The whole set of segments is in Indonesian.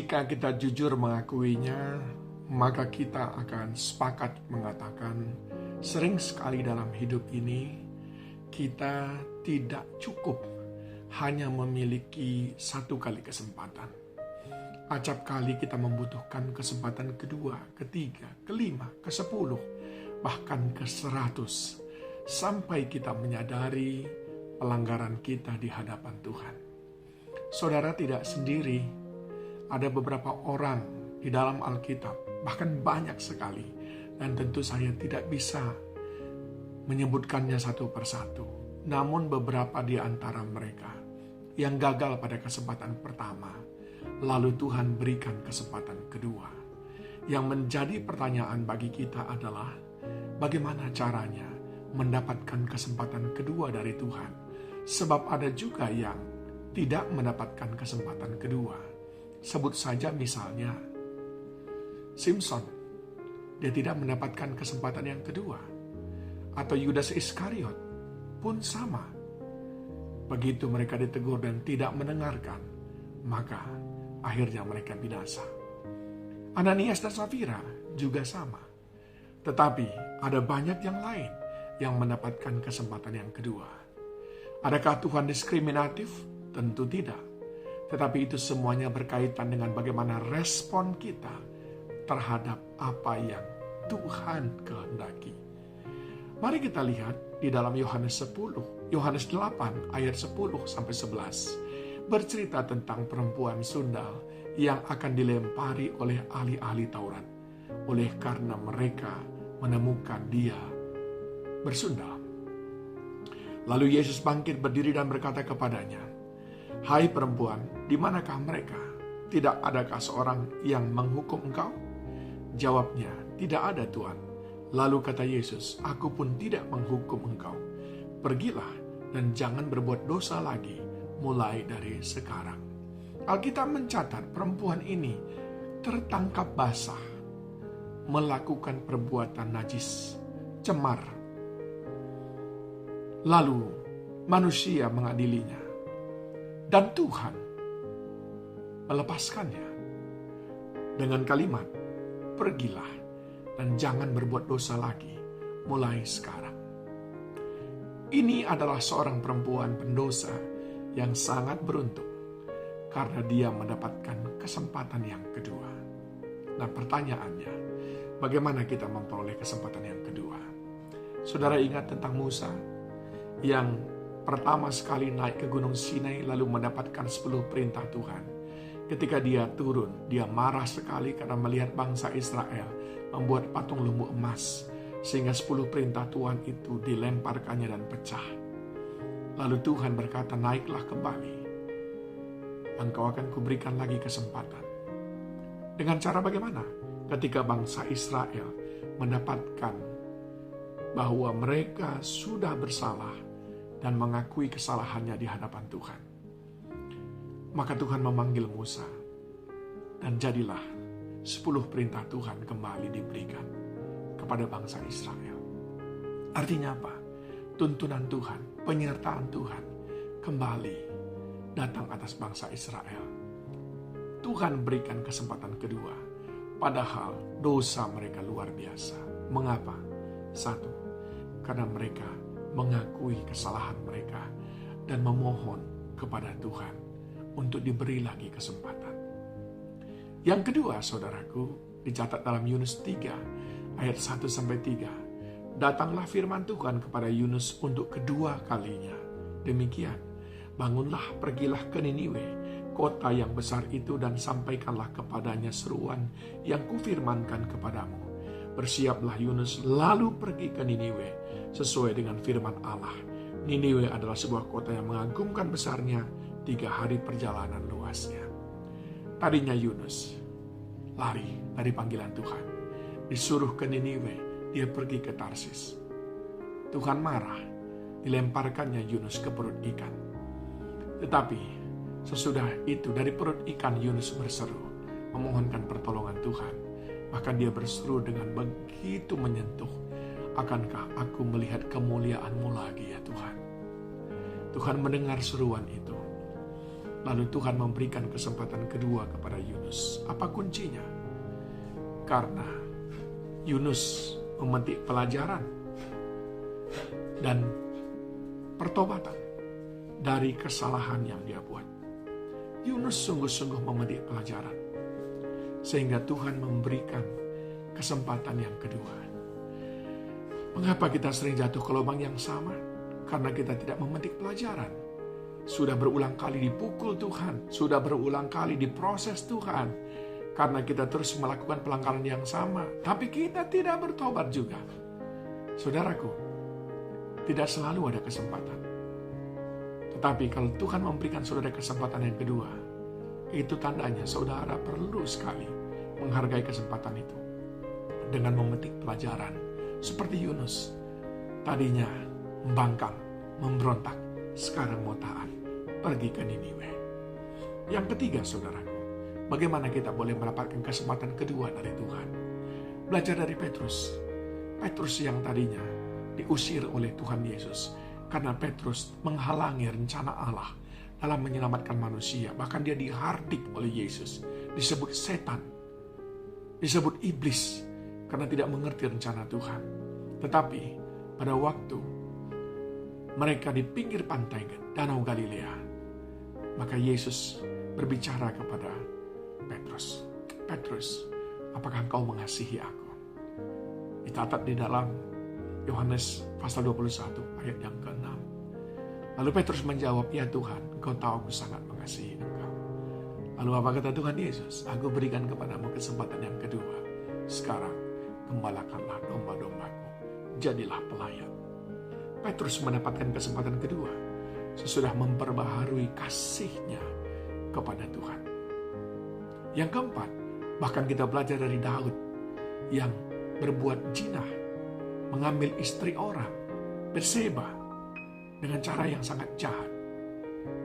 Jika kita jujur mengakuinya, maka kita akan sepakat mengatakan, sering sekali dalam hidup ini, kita tidak cukup hanya memiliki satu kali kesempatan. Acap kali kita membutuhkan kesempatan kedua, ketiga, kelima, ke-10, bahkan ke-100, sampai kita menyadari pelanggaran kita di hadapan Tuhan. Saudara tidak sendiri, ada beberapa orang di dalam Alkitab, bahkan banyak sekali, dan tentu saya tidak bisa menyebutkannya satu persatu. Namun beberapa di antara mereka yang gagal pada kesempatan pertama, lalu Tuhan berikan kesempatan kedua. Yang menjadi pertanyaan bagi kita adalah, bagaimana caranya mendapatkan kesempatan kedua dari Tuhan? Sebab ada juga yang tidak mendapatkan kesempatan kedua. Sebut saja misalnya Simson, dia tidak mendapatkan kesempatan yang kedua. Atau Yudas Iskariot pun sama. Begitu mereka ditegur dan tidak mendengarkan, maka akhirnya mereka binasa. Ananias dan Safira juga sama. Tetapi ada banyak yang lain yang mendapatkan kesempatan yang kedua. Adakah Tuhan diskriminatif? Tentu tidak. Tetapi itu semuanya berkaitan dengan bagaimana respon kita terhadap apa yang Tuhan kehendaki. Mari kita lihat di dalam Yohanes 8 ayat 10-11 bercerita tentang perempuan sundal yang akan dilempari oleh ahli-ahli Taurat oleh karena mereka menemukan dia bersundal. Lalu Yesus bangkit berdiri dan berkata kepadanya, "Hai perempuan, di manakah mereka? Tidak adakah seorang yang menghukum engkau?" Jawabnya, "Tidak ada, Tuhan." Lalu kata Yesus, "Aku pun tidak menghukum engkau. Pergilah dan jangan berbuat dosa lagi mulai dari sekarang." Alkitab mencatat perempuan ini tertangkap basah, melakukan perbuatan najis, cemar. Lalu manusia mengadilinya. Dan Tuhan melepaskannya dengan kalimat, "Pergilah dan jangan berbuat dosa lagi mulai sekarang." Ini adalah seorang perempuan pendosa yang sangat beruntung karena dia mendapatkan kesempatan yang kedua. Nah, pertanyaannya, bagaimana kita memperoleh kesempatan yang kedua? Saudara ingat tentang Musa yang pertama sekali naik ke Gunung Sinai lalu mendapatkan 10 perintah Tuhan. Ketika dia turun, dia marah sekali karena melihat bangsa Israel membuat patung lembu emas, sehingga 10 perintah Tuhan itu dilemparkannya dan pecah. Lalu Tuhan berkata, "Naiklah kembali, engkau akan kuberikan lagi kesempatan." Dengan cara bagaimana? Ketika bangsa Israel mendapatkan bahwa mereka sudah bersalah dan mengakui kesalahannya di hadapan Tuhan, maka Tuhan memanggil Musa, dan jadilah 10 perintah Tuhan kembali diberikan kepada bangsa Israel. Artinya apa? Tuntunan Tuhan, penyertaan Tuhan kembali datang atas bangsa Israel. Tuhan berikan kesempatan kedua, padahal dosa mereka luar biasa. Mengapa? 1, karena mereka mengakui kesalahan mereka dan memohon kepada Tuhan untuk diberi lagi kesempatan. Yang kedua, saudaraku, dicatat dalam Yunus 3 ayat 1-3. Datanglah firman Tuhan kepada Yunus untuk kedua kalinya. Demikian, bangunlah, pergilah ke Niniwe, kota yang besar itu, dan sampaikanlah kepadanya seruan yang kufirmankan kepadamu. Bersiaplah Yunus, lalu pergi ke Niniwe sesuai dengan firman Allah. Niniwe adalah sebuah kota yang mengagumkan besarnya, 3 hari perjalanan luasnya. Tadinya Yunus lari dari panggilan Tuhan. Disuruh ke Niniwe, dia pergi ke Tarsis. Tuhan marah, dilemparkannya Yunus ke perut ikan. Tetapi sesudah itu dari perut ikan Yunus berseru, memohonkan pertolongan Tuhan. Bahkan dia berseru dengan begitu menyentuh, "Akankah aku melihat kemuliaan-Mu lagi ya Tuhan?" Tuhan mendengar seruan itu. Lalu Tuhan memberikan kesempatan kedua kepada Yunus. Apa kuncinya? Karena Yunus memetik pelajaran dan pertobatan dari kesalahan yang dia buat. Yunus sungguh-sungguh memetik pelajaran, sehingga Tuhan memberikan kesempatan yang kedua. Mengapa kita sering jatuh ke lubang yang sama? Karena kita tidak memetik pelajaran. Sudah berulang kali dipukul Tuhan, sudah berulang kali diproses Tuhan, karena kita terus melakukan pelanggaran yang sama, tapi kita tidak bertobat juga. Saudaraku, tidak selalu ada kesempatan. Tetapi kalau Tuhan memberikan saudara kesempatan yang kedua, itu tandanya saudara perlu sekali menghargai kesempatan itu dengan memetik pelajaran. Seperti Yunus, tadinya membangkang, memberontak, sekarang mau taat, pergi ke Niniwe. Yang ketiga, saudaraku, bagaimana kita boleh mendapatkan kesempatan kedua dari Tuhan? Belajar dari Petrus. Petrus yang tadinya diusir oleh Tuhan Yesus karena Petrus menghalangi rencana Allah dalam menyelamatkan manusia. Bahkan dia dihardik oleh Yesus, disebut setan, disebut iblis, karena tidak mengerti rencana Tuhan. Tetapi pada waktu mereka di pinggir pantai Danau Galilea, maka Yesus berbicara kepada Petrus, "Petrus, apakah engkau mengasihi aku?" Dicatat di dalam Yohanes pasal 21 ayat yang ke-6. Lalu Petrus menjawab, "Ya Tuhan, engkau tahu aku sangat mengasihi engkau." Lalu apa kata Tuhan Yesus? "Aku berikan kepadamu kesempatan yang kedua. Sekarang gembalakanlah domba-dombaku, jadilah pelayan." Petrus mendapatkan kesempatan kedua sesudah memperbaharui kasihnya kepada Tuhan. Yang keempat, bahkan kita belajar dari Daud yang berbuat jinah, mengambil istri orang, Batseba, dengan cara yang sangat jahat.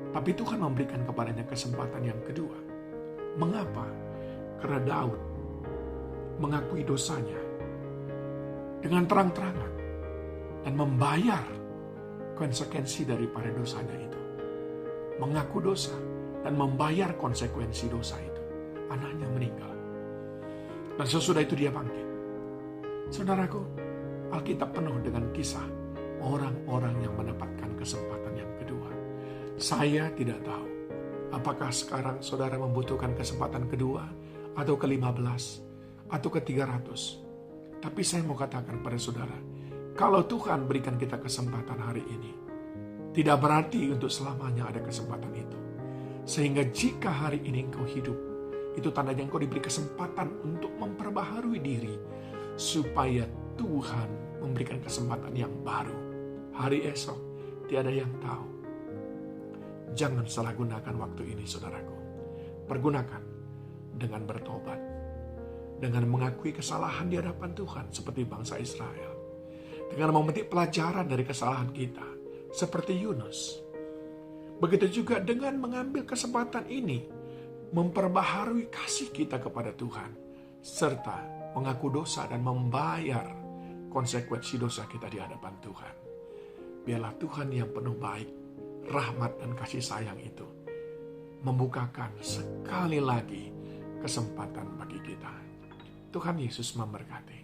Tapi Tuhan memberikan kepadanya kesempatan yang kedua. Mengapa? Karena Daud mengakui dosanya dengan terang-terangan dan membayar konsekuensi daripada dosanya itu. Mengaku dosa dan membayar konsekuensi dosa itu. Anaknya meninggal. Dan sesudah itu dia bangkit. Saudaraku, Alkitab penuh dengan kisah orang-orang yang mendapatkan kesempatan yang kedua. Saya tidak tahu apakah sekarang saudara membutuhkan kesempatan kedua atau ke-15 atau ke-300. Tapi saya mau katakan pada saudara, kalau Tuhan berikan kita kesempatan hari ini, tidak berarti untuk selamanya ada kesempatan itu. Sehingga jika hari ini engkau hidup, itu tandanya engkau diberi kesempatan untuk memperbaharui diri, supaya Tuhan memberikan kesempatan yang baru. Hari esok, tiada yang tahu. Jangan salah gunakan waktu ini, saudaraku. Pergunakan dengan bertobat, dengan mengakui kesalahan di hadapan Tuhan, seperti bangsa Israel. Dengan memetik pelajaran dari kesalahan kita, seperti Yunus. Begitu juga dengan mengambil kesempatan ini, memperbaharui kasih kita kepada Tuhan, serta mengaku dosa dan membayar konsekuensi dosa kita di hadapan Tuhan. Biarlah Tuhan yang penuh baik, rahmat dan kasih sayang itu membukakan sekali lagi kesempatan bagi kita. Tuhan Yesus memberkati.